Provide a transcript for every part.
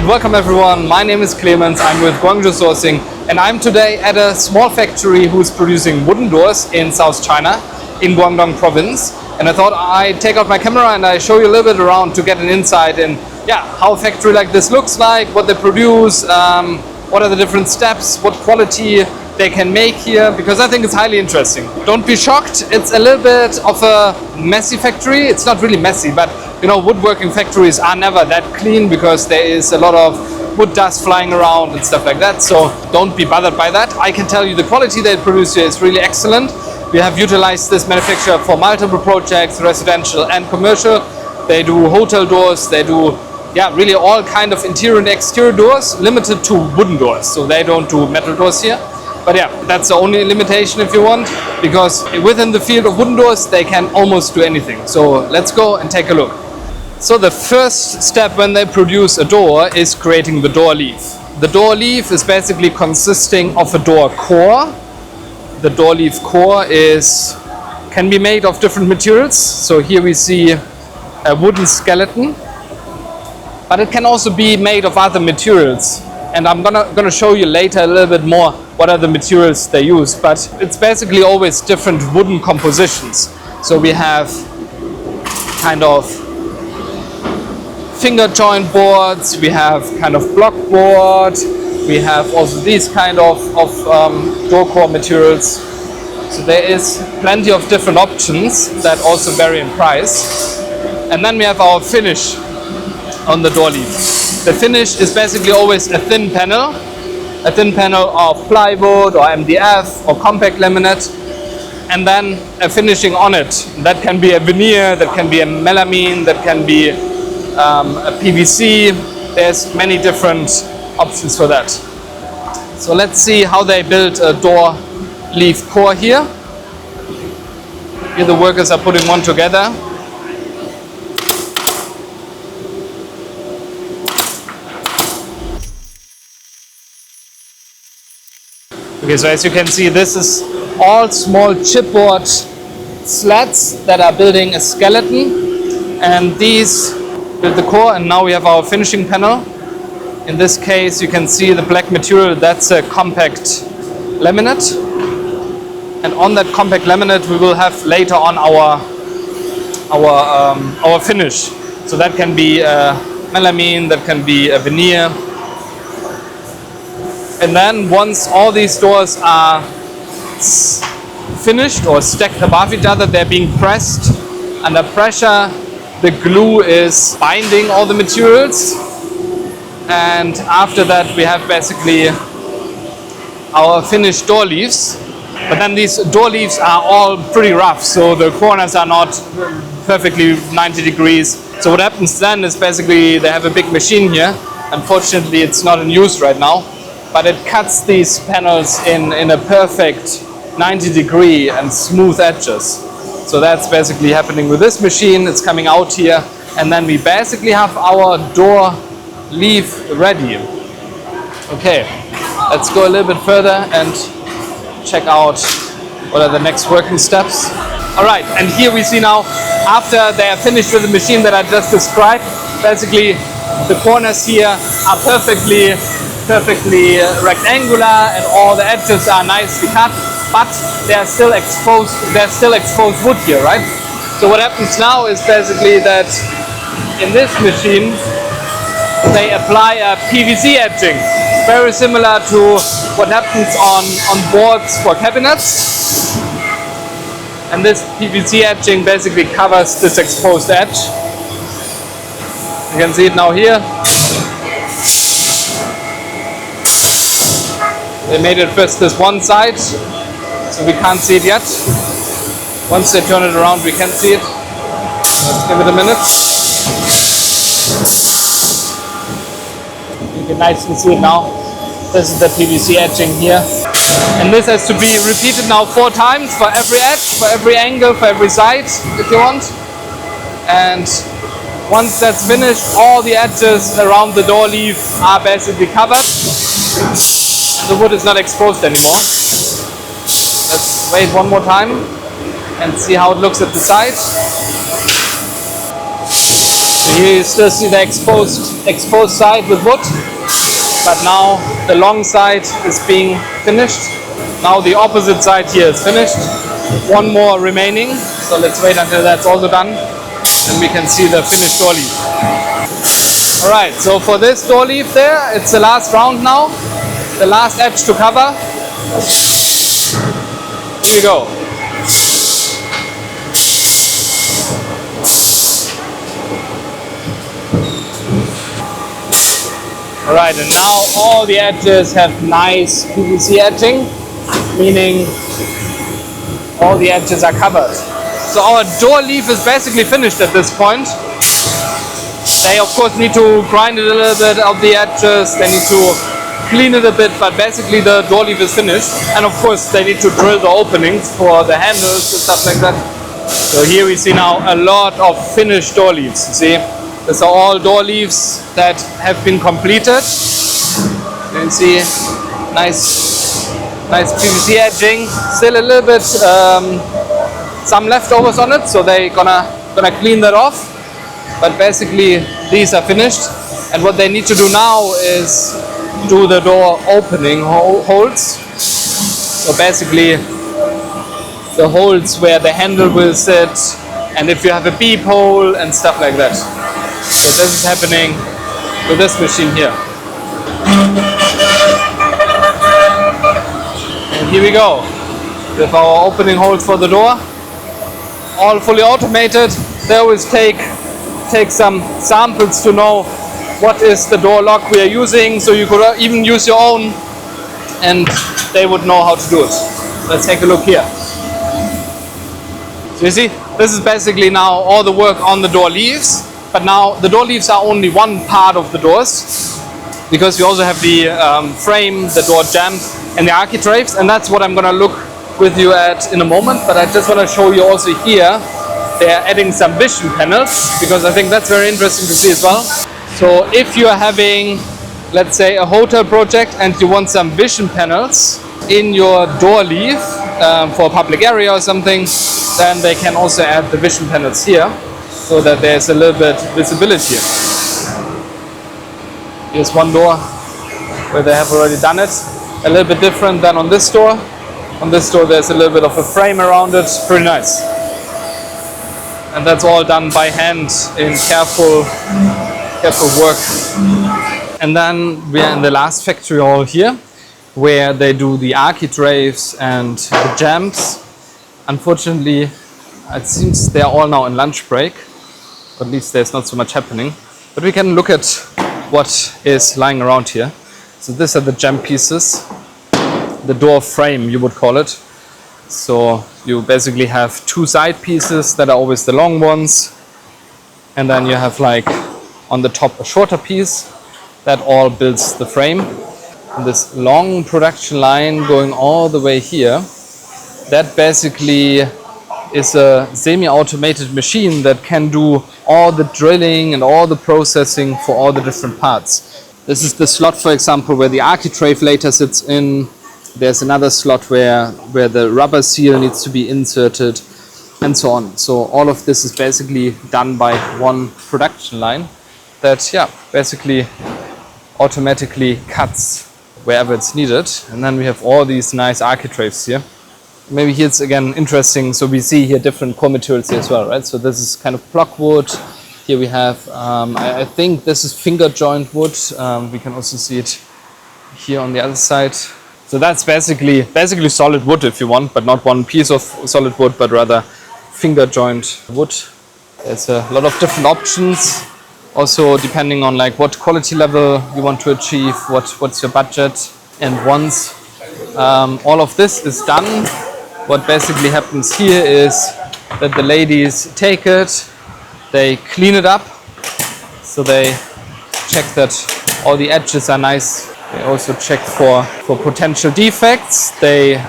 Alright, welcome everyone. My name is Clemens. I'm with Guangzhou Sourcing and I'm today at a small factory who's producing wooden doors in South China, in Guangdong province. And I thought I'd take out my camera and I show you a little bit around to get an insight in how a factory like this looks like, what they produce, what are the different steps, what quality they can make here, because I think it's highly interesting. Don't be shocked, it's a little bit of a messy factory. It's not really messy, but you know, woodworking factories are never that clean because there is a lot of wood dust flying around and stuff like that. So don't be bothered by that. I can tell you the quality they produce here is really excellent. We have utilized this manufacturer for multiple projects, residential and commercial. They do hotel doors, they do really all kind of interior and exterior doors, limited to wooden doors. So they don't do metal doors here. But that's the only limitation if you want, because within the field of wooden doors, they can almost do anything. So let's go and take a look. So the first step when they produce a door is creating the door leaf. The door leaf is basically consisting of a door core. The door leaf core can be made of different materials. So here we see a wooden skeleton, but it can also be made of other materials. And I'm gonna show you later a little bit more what are the materials they use, but it's basically always different wooden compositions. So we have kind of finger joint boards, we have kind of block board, we have also these kind of door core materials. So there is plenty of different options that also vary in price. And then we have our finish on the door leaf. The finish is basically always a thin panel of plywood or MDF or compact laminate, and then a finishing on it. That can be a veneer, that can be a melamine, that can be a PVC. There's many different options for that. So let's see how they build a door leaf core here. Here the workers are putting one together. Okay, so as you can see, this is all small chipboard slats that are building a skeleton, and these build the core, and now we have our finishing panel. In this case, you can see the black material, that's a compact laminate. And on that compact laminate, we will have later on our finish. So that can be a melamine, that can be a veneer. And then once all these doors are finished or stacked above each other, they're being pressed under pressure. The glue is binding all the materials. And after that, we have basically our finished door leaves. But then these door leaves are all pretty rough, so the corners are not perfectly 90 degrees. So what happens then is basically they have a big machine here. Unfortunately, it's not in use right now, but it cuts these panels in a perfect 90 degree and smooth edges. So that's basically happening with this machine. It's coming out here, and then we basically have our door leaf ready. Okay, let's go a little bit further and check out what are the next working steps. All right, and here we see now, after they are finished with the machine that I just described, basically the corners here are perfectly rectangular and all the edges are nicely cut, but they're still exposed wood here, right? So what happens now is basically that in this machine they apply a PVC edging, very similar to what happens on boards for cabinets. And this PVC edging basically covers this exposed edge. You can see it now here. They made it first this one side, so we can't see it yet. Once they turn it around, we can see it. Let's give it a minute. You can nicely see it now. This is the PVC edging here. And this has to be repeated now 4 times for every edge, for every angle, for every side, if you want. And once that's finished, all the edges around the door leaf are basically covered. The wood is not exposed anymore. Let's wait one more time and see how it looks at the side. Here you still see the exposed side with wood, but now the long side is being finished. Now the opposite side here is finished. One more remaining, so let's wait until that's also done, and we can see the finished door leaf. Alright, so for this door leaf there, it's the last round now, the last edge to cover. Here we go. Alright, and now all the edges have nice PVC edging, meaning all the edges are covered. So our door leaf is basically finished at this point. They of course need to grind it a little bit of the edges, they need to clean it a bit, but basically the door leaf is finished. And of course they need to drill the openings for the handles and stuff like that. So here we see now a lot of finished door leaves, you see. These are all door leaves that have been completed. You can see nice PVC edging. Still a little bit some leftovers on it, so they're gonna clean that off. But basically these are finished, and what they need to do now is do the door opening holes. So basically the holes where the handle will sit, and if you have a beep hole and stuff like that. So this is happening with this machine here. And here we go with our opening holes for the door, all fully automated. They always take some samples to know what is the door lock we are using, so you could even use your own and they would know how to do it. Let's take a look here. So you see, this is basically now all the work on the door leaves. But now the door leaves are only one part of the doors, because we also have the frame, the door jamb and the architraves, and that's what I'm going to look with you at in a moment. But I just want to show you also here, they're adding some vision panels, because I think that's very interesting to see as well. So if you are having, let's say, a hotel project and you want some vision panels in your door leaf for a public area or something, then they can also add the vision panels here, so that there's a little bit visibility. Here's one door where they have already done it. A little bit different than on this door. On this door there's a little bit of a frame around it. Pretty nice. And that's all done by hand in careful work. And then we are in the last factory hall here, where they do the architraves and the jambs. Unfortunately, it seems they are all now in lunch break. At least there's not so much happening, but we can look at what is lying around here. So these are the jam pieces, the door frame you would call it. So you basically have two side pieces that are always the long ones, and then you have like on the top a shorter piece that all builds the frame. And this long production line going all the way here, that basically is a semi-automated machine that can do all the drilling and all the processing for all the different parts. This is the slot, for example, where the architrave later sits in. There's another slot where the rubber seal needs to be inserted, and so on. So all of this is basically done by one production line that, yeah, basically automatically cuts wherever it's needed. And then we have all these nice architraves here. Maybe here it's again interesting, so we see here different core materials here as well, right? So this is kind of block wood. Here we have, I think this is finger joint wood. We can also see it here on the other side. So that's basically solid wood if you want, but not one piece of solid wood, but rather finger joint wood. There's a lot of different options, also depending on like what quality level you want to achieve, what's your budget. And once all of this is done, what basically happens here is that the ladies take it, they clean it up, so they check that all the edges are nice. They also check for potential defects. They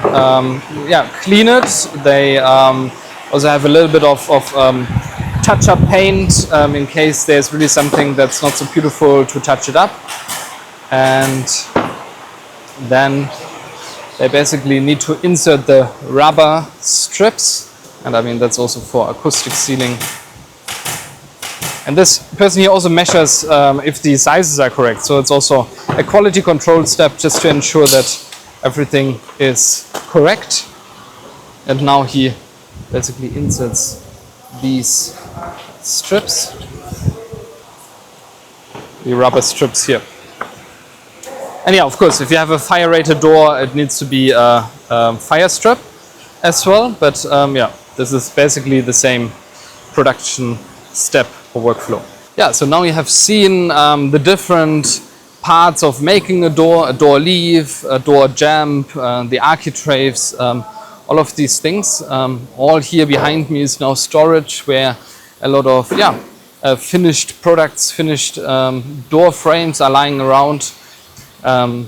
clean it. They also have a little bit of touch-up paint in case there's really something that's not so beautiful to touch it up. And then they basically need to insert the rubber strips, and I mean that's also for acoustic sealing. And this person here also measures if the sizes are correct. So it's also a quality control step just to ensure that everything is correct. And now he basically inserts these strips, the rubber strips here. And yeah, of course, if you have a fire-rated door, it needs to be a fire strip as well. But yeah, this is basically the same production step or workflow. Yeah, so now you have seen the different parts of making a door leaf, a door jamb, the architraves, all of these things. All here behind me is now storage where a lot of finished products, finished door frames are lying around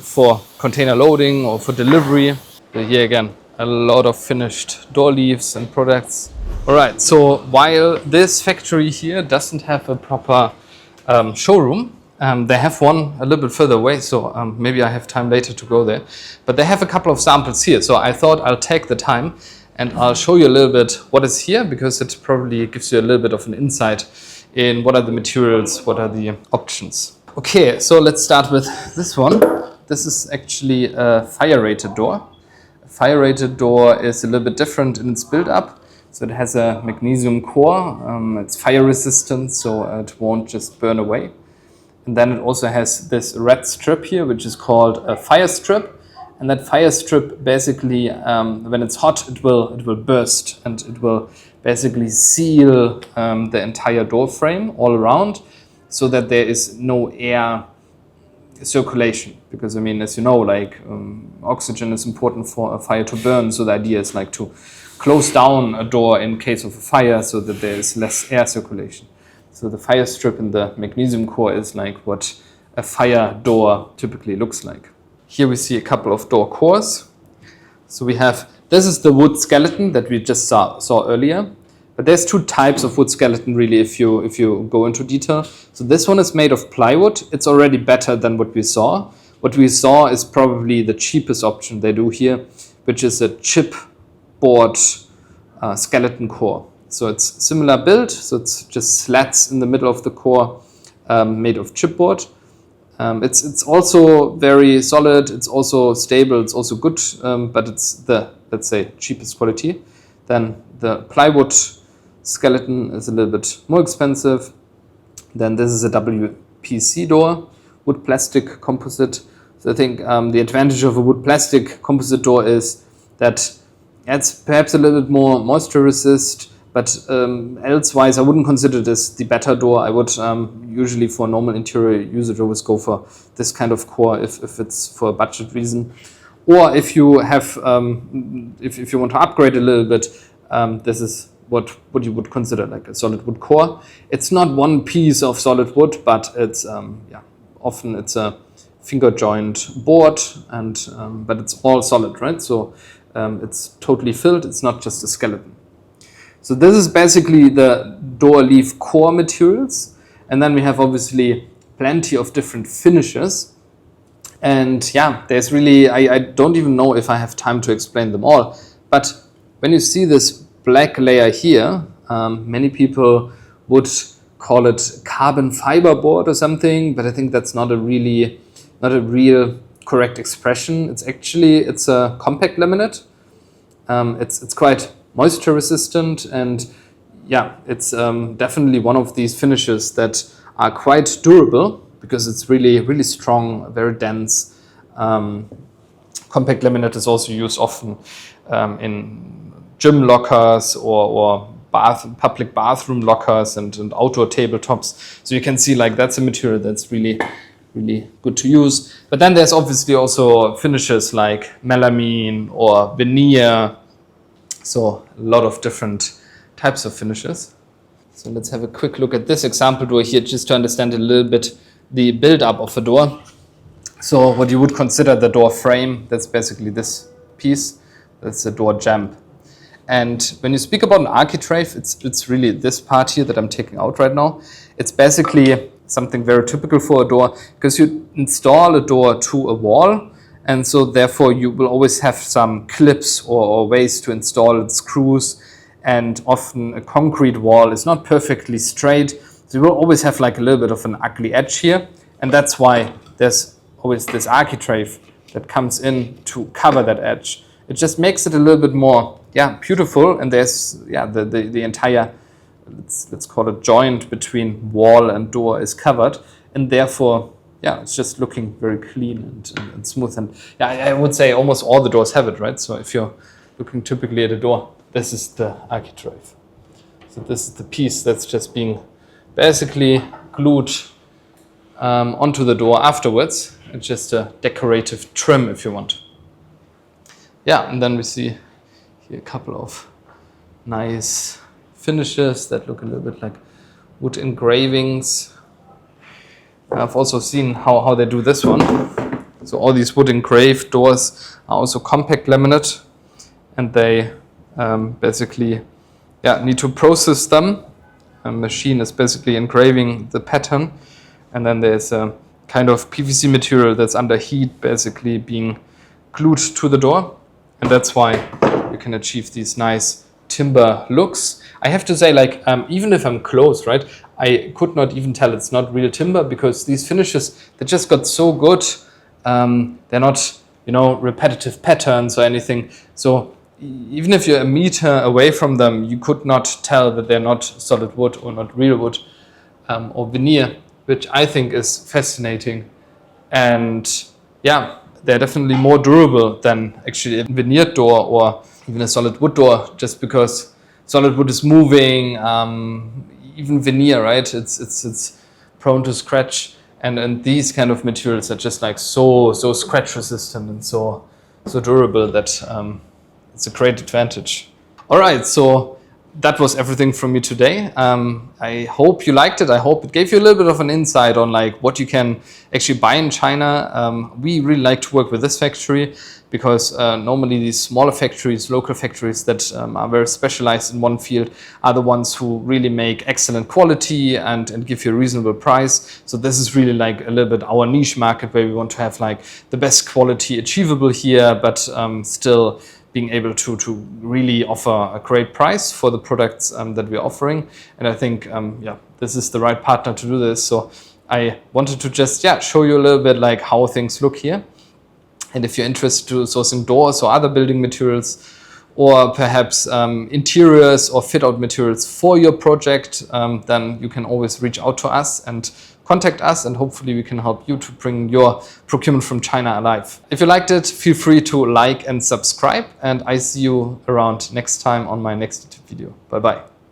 for container loading or for delivery. So here again, a lot of finished door leaves and products. Alright, so while this factory here doesn't have a proper showroom, they have one a little bit further away, so maybe I have time later to go there. But they have a couple of samples here, so I thought I'll take the time and I'll show you a little bit what is here, because it probably gives you a little bit of an insight in what are the materials, what are the options. Okay, so let's start with this one. This is actually a fire-rated door. A fire-rated door is a little bit different in its build-up. So it has a magnesium core, it's fire resistant, so it won't just burn away. And then it also has this red strip here, which is called a fire strip. And that fire strip basically, when it's hot, it will burst, and it will basically seal the entire door frame all around, so that there is no air circulation. Because I mean, as you know, like oxygen is important for a fire to burn. So the idea is like to close down a door in case of a fire so that there is less air circulation. So the fire strip in the magnesium core is like what a fire door typically looks like. Here we see a couple of door cores. So we have, this is the wood skeleton that we just saw earlier. But there's two types of wood skeleton really if you go into detail. So this one is made of plywood. It's already better than what we saw. What we saw is probably the cheapest option they do here, which is a chipboard skeleton core. So it's similar build, so it's just slats in the middle of the core made of chipboard. It's also very solid, it's also stable, it's also good, but it's the, let's say, cheapest quality. Then the plywood skeleton is a little bit more expensive. Then this is a WPC door, wood plastic composite. So I think the advantage of a wood plastic composite door is that it's perhaps a little bit more moisture resist, but elsewise I wouldn't consider this the better door. I would usually for normal interior usage always go for this kind of core if it's for a budget reason. Or if you have, if you want to upgrade a little bit, this is what you would consider like a solid wood core. It's not one piece of solid wood, but it's often it's a finger joint board, and but it's all solid, right? So it's totally filled. It's not just a skeleton. So this is basically the door leaf core materials, and then we have obviously plenty of different finishes. And yeah, there's really, I don't even know if I have time to explain them all, but when you see this black layer here, many people would call it carbon fiber board or something, but I think that's not a real correct expression. It's a compact laminate. It's quite moisture resistant, and yeah, it's definitely one of these finishes that are quite durable, because it's really strong, very dense. Compact laminate is also used often in gym lockers or public bathroom lockers and outdoor tabletops. So you can see like that's a material that's really good to use. But then there's obviously also finishes like melamine or veneer. So a lot of different types of finishes. So let's have a quick look at this example door here, just to understand a little bit the build-up of a door. So what you would consider the door frame, that's basically this piece. That's the door jamb. And when you speak about an architrave, it's really this part here that I'm taking out right now. It's basically something very typical for a door, because you install a door to a wall, and so therefore you will always have some clips or ways to install it, screws, and often a concrete wall is not perfectly straight, So you will always have like a little bit of an ugly edge here, and that's why there's always this architrave that comes in to cover that edge. It just makes it a little bit more, beautiful, and there's, the entire, let's call it joint between wall and door is covered, and therefore, it's just looking very clean and smooth. And I would say almost all the doors have it, right? So if you're looking typically at a door, this is the architrave. So this is the piece that's just being basically glued onto the door afterwards. It's just a decorative trim, if you want. And then we see here a couple of nice finishes that look a little bit like wood engravings. I've also seen how they do this one. So all these wood engraved doors are also compact laminate, and they basically need to process them. A machine is basically engraving the pattern, and then there's a kind of PVC material that's under heat basically being glued to the door, and that's why you can achieve these nice timber looks. I have to say, like, even if I'm close, right, I could not even tell it's not real timber, because these finishes, they just got so good. They're not, repetitive patterns or anything. So even if you're a meter away from them, you could not tell that they're not solid wood or not real wood or veneer, which I think is fascinating. And they're definitely more durable than actually a veneered door or even a solid wood door, just because solid wood is moving. Even veneer, right? It's prone to scratch, and these kind of materials are just like so scratch resistant and so durable that it's a great advantage. All right, so that was everything from me today. I hope you liked it. I hope it gave you a little bit of an insight on like what you can actually buy in China. We really like to work with this factory because normally these smaller factories, local factories that are very specialized in one field are the ones who really make excellent quality and give you a reasonable price. So this is really like a little bit our niche market, where we want to have like the best quality achievable here, but still being able to really offer a great price for the products that we're offering. And I think, this is the right partner to do this. So I wanted to just, show you a little bit like how things look here. And if you're interested in sourcing doors or other building materials, or perhaps interiors or fit-out materials for your project, then you can always reach out to us and contact us, and hopefully we can help you to bring your procurement from China alive. If you liked it, feel free to like and subscribe, and I see you around next time on my next video. Bye bye.